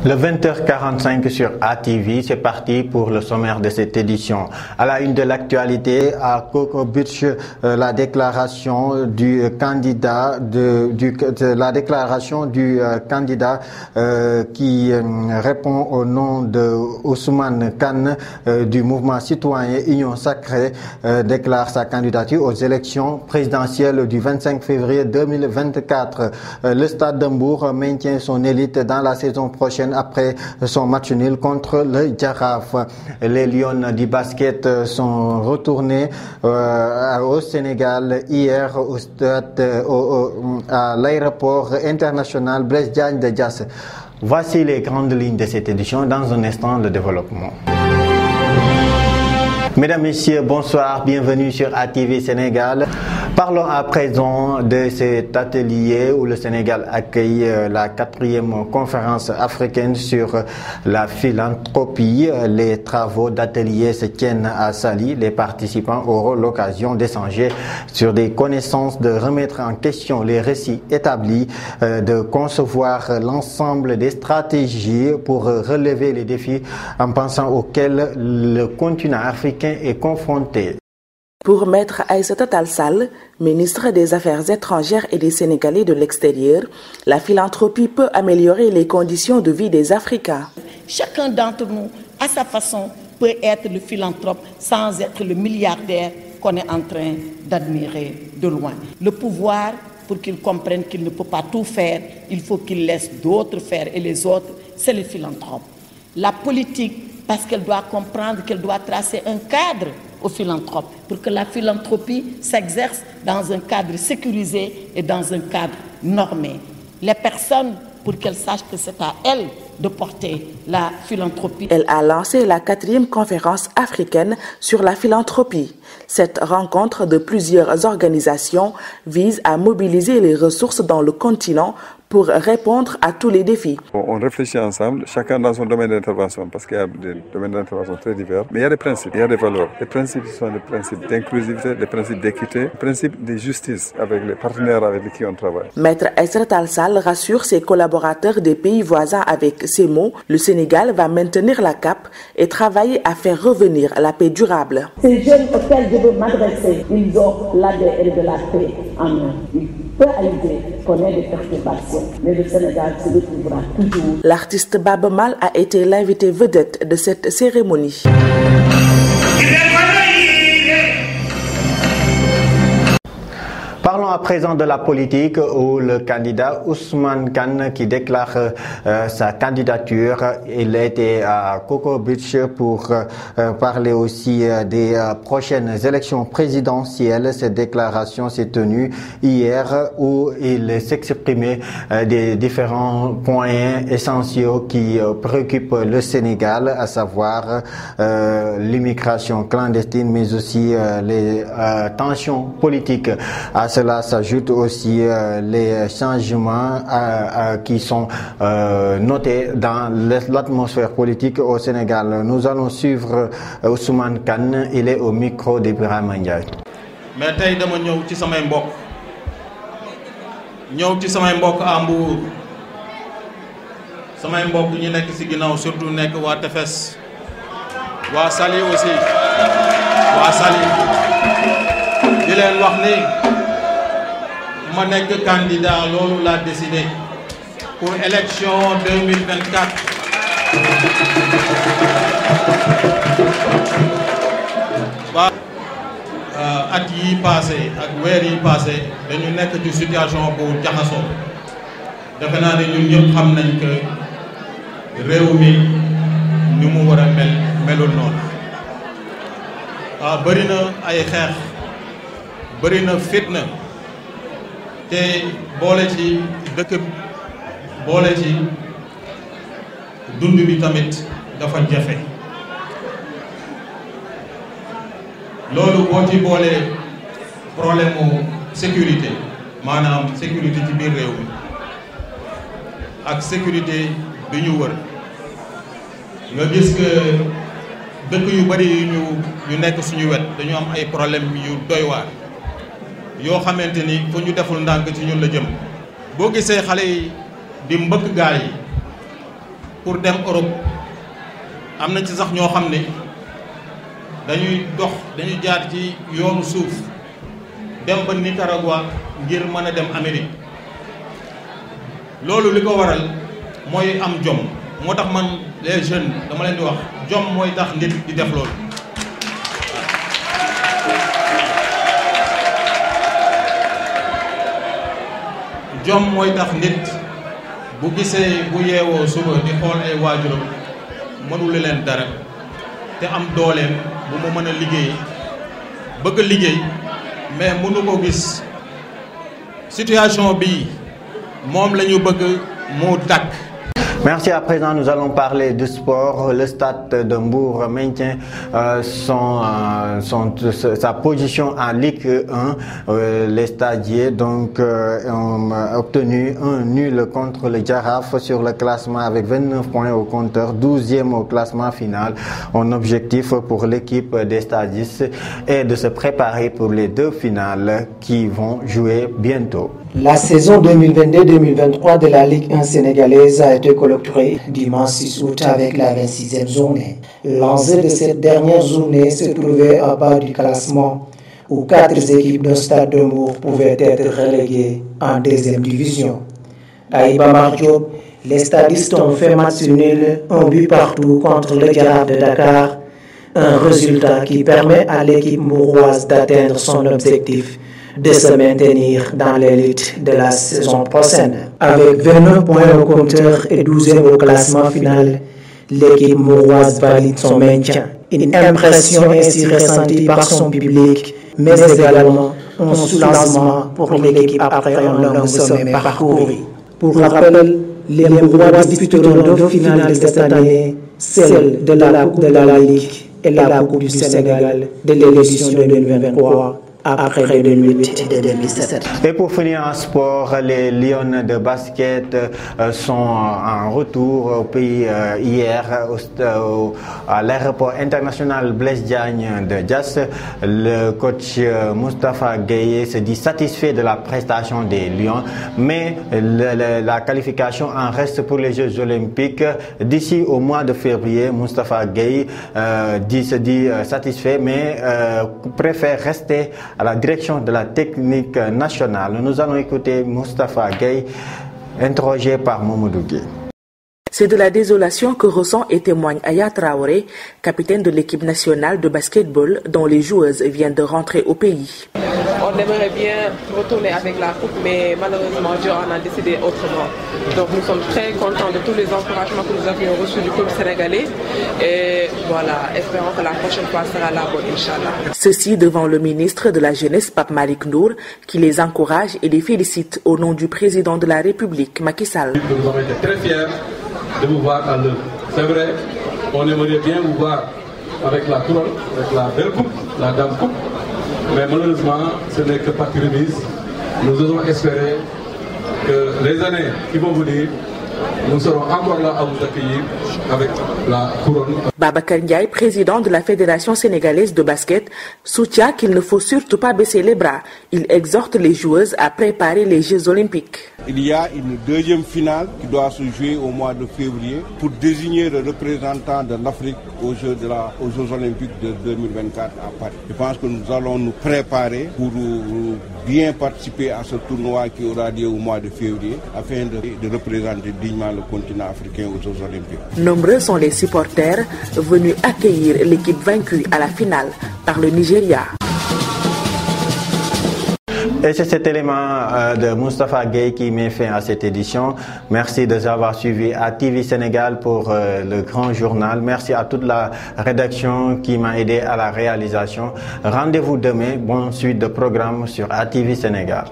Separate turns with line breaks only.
Le 20h45 sur ATV, c'est parti pour le sommaire de cette édition. À la une de l'actualité, à Coco Beach, la déclaration du candidat qui répond au nom de Ousmane Kane du mouvement citoyen Union Sacrée déclare sa candidature aux élections présidentielles du 25 février 2024. Le Stade de Mbour maintient son élite dans la saison prochaine après son match nul contre le Jaraaf. Les Lions du basket sont retournés au Sénégal hier au stade, à l'aéroport international Blaise Diagne de Diass. Voici les grandes lignes de cette édition. Dans un instant, le développement. Mesdames, Messieurs, bonsoir, bienvenue sur ATV Sénégal. Parlons à présent de cet atelier où le Sénégal accueille la 4e conférence africaine sur la philanthropie. Les travaux d'atelier se tiennent à Saly. Les participants auront l'occasion d'échanger sur des connaissances, de remettre en question les récits établis, de concevoir l'ensemble des stratégies pour relever les défis en pensant auxquels le continent africain est confronté.
Pour Maître Aïssata Tall Sall, ministre des Affaires étrangères et des Sénégalais de l'extérieur, la philanthropie peut améliorer les conditions de vie des Africains.
Chacun d'entre nous, à sa façon, peut être le philanthrope sans être le milliardaire qu'on est en train d'admirer de loin. Le pouvoir, pour qu'il comprenne qu'il ne peut pas tout faire, il faut qu'il laisse d'autres faire, et les autres, c'est les philanthropes. La politique, parce qu'elle doit comprendre qu'elle doit tracer un cadre aux philanthropes, pour que la philanthropie s'exerce dans un cadre sécurisé et dans un cadre normé. Les personnes, pour qu'elles sachent que c'est à elles de porter la philanthropie.
Elle a lancé la 4e conférence africaine sur la philanthropie. Cette rencontre de plusieurs organisations vise à mobiliser les ressources dans le continent pour répondre à tous les défis.
On réfléchit ensemble, chacun dans son domaine d'intervention, parce qu'il y a des domaines d'intervention très divers. Mais il y a des principes, il y a des valeurs. Les principes sont des principes d'inclusivité, des principes d'équité, des principes de justice avec les partenaires avec qui on travaille.
Maître Aïssata Tall Sall rassure ses collaborateurs des pays voisins avec ces mots. Le Sénégal va maintenir la cape et travailler à faire revenir la paix durable.
Ces jeunes auxquels je veux m'adresser, ils ont l'ADN de la paix en eux. Il peut arriver qu'on ait des perturbations, mais le Sénégal se retrouvera toujours.
L'artiste Baba Mal a été l'invité vedette de cette cérémonie.
Parlons à présent de la politique où le candidat Ousmane Kane qui déclare sa candidature. Il était à Coco Beach pour parler aussi des prochaines élections présidentielles. Cette déclaration s'est tenue hier où il s'exprimait des différents points essentiels qui préoccupent le Sénégal, à savoir l'immigration clandestine mais aussi les tensions politiques. À cela s'ajoute aussi les changements qui sont notés dans l'atmosphère politique au Sénégal. Nous allons suivre Ousmane Kane, il est au micro de Birama Ndiaye.
Mais tey dama ñëw ci samay mbokk à Mbour samay mbokk ñu nekk ci ginnaaw surtout nekk waa Tefes waa Saly aussi waa Saly di leen wax ni ma nekk candidat loolu laa décidé pour élection 2024. ba at yi passé ak weer yi passé dañu nekk ci situation bu jaxasoo defe naa ne ñun ñëpp xam nañ que réew mi ni mu war a melul noonu bëri na ay xeex bëri na fitna te boole ci dëkk boole ci dund bi tamit dafa jafe loolu boo ci boolee problème mu sécurité maanaam sécurité ci biir réew mi ak sécurité bi ñu wër nga gis que dëkk yu bari yu nekk suñu wet dañu am ay problème yu doy waar yoo xamante ni fu ñu deful ndànk ci ñun la jëm boo gisee xale yi di mbëkk gaal yi pour dem Europe am na ci sax ñoo xam ne dañuy jaar ci yoonu suuf dem ba Nicaragua ngir mën a dem Amérique loolu li ko waral mooy am jom moo tax man les jeunes dama leen di wax jom mooy tax nit di def loolu. jom mooy tax nit bu gisee bu yeewoo suba di xool ay waajuram mënula leen dara te am dooleem bu mu mën a liggéey bëgg liggéey mais mënu ko gis situation bi moom la ñu bëgg mu tàkk.
Merci. À présent, nous allons parler du sport. Le Stade de Mbour maintient sa position en Ligue 1. Les stadiers donc ont obtenu un nul contre le Jaraaf sur le classement avec 29 points au compteur, 12e au classement final. Un objectif pour l'équipe des stadistes est de se préparer pour les deux finales qui vont jouer bientôt.
La saison 2022-2023 de la Ligue 1 sénégalaise a été clôturée dimanche 6 août avec la 26e journée. L'enjeu de cette dernière journée se trouvait à bas du classement où 4 équipes de Stade de Mbour pouvaient être reléguées en deuxième division. À Iba Mar Diop, les stadistes ont fait match nul, un but partout contre le Jaraaf de Dakar, un résultat qui permet à l'équipe mbouroise d'atteindre son objectif de se maintenir dans l'élite de la saison prochaine. Avec 29 points au compteur et 12e au classement final, l'équipe mbouroise valide son maintien. Une impression ainsi ressentie par son public, mais également un soulagement pour l'équipe après un long sommet parcouru. Pour rappel, les Mbourois disputeront deux finales de cette année, celle de la Coupe de la Ligue et la Coupe du Sénégal de l'édition 2023. Après 2008 et 2017.
Et pour finir en sport, les Lions de basket sont en retour au pays hier à l'aéroport international Blaise Diagne de Diass. Le coach Moustapha Gueye se dit satisfait de la prestation des Lions, mais la qualification en reste pour les Jeux Olympiques d'ici au mois de février. Moustapha Gueye se dit satisfait, mais préfère rester à la direction de la technique nationale. Nous allons écouter Moustapha Gueye, interrogé par Mamadou Gueye.
C'est de la désolation que ressent et témoigne Aya Traoré, capitaine de l'équipe nationale de basketball dont les joueuses viennent de rentrer au pays.
On aimerait bien retourner avec la coupe, mais malheureusement, Dieu en a décidé autrement. Donc nous sommes très contents de tous les encouragements que nous avions reçus du peuple sénégalais. Et voilà, espérons que la prochaine fois sera la bonne, Inch'Allah.
Ceci devant le ministre de la Jeunesse, Pape Malick Ndour, qui les encourage et les félicite au nom du président de la République, Macky Sall.
Nous avons été très fiers de vous voir à l'œuvre. C'est vrai, on aimerait bien vous voir avec la couronne, avec la belle coupe, la dame coupe. Mais malheureusement, ce n'est que partie remise. Nous osons espérer que les années qui vont venir, nous serons encore là à vous accueillir avec la couronne.
Babacar Ndiaye, président de la Fédération sénégalaise de basket, soutient qu'il ne faut surtout pas baisser les bras. Il exhorte les joueuses à préparer les Jeux Olympiques.
Il y a une deuxième finale qui doit se jouer au mois de février pour désigner le représentant de l'Afrique aux Jeux Olympiques de 2024 à Paris. Je pense que nous allons nous préparer pour bien participer à ce tournoi qui aura lieu au mois de février afin de représenter dignement le continent africain aux Jeux Olympiques.
Nombreux sont les supporters venus accueillir l'équipe vaincue à la finale par le Nigeria.
Et c'est cet élément de Moustapha Gueye qui met fin à cette édition. Merci de nous avoir suivis à TV Sénégal pour le grand journal. Merci à toute la rédaction qui m'a aidé à la réalisation. Rendez-vous demain. Bonne suite de programme sur ATV Sénégal.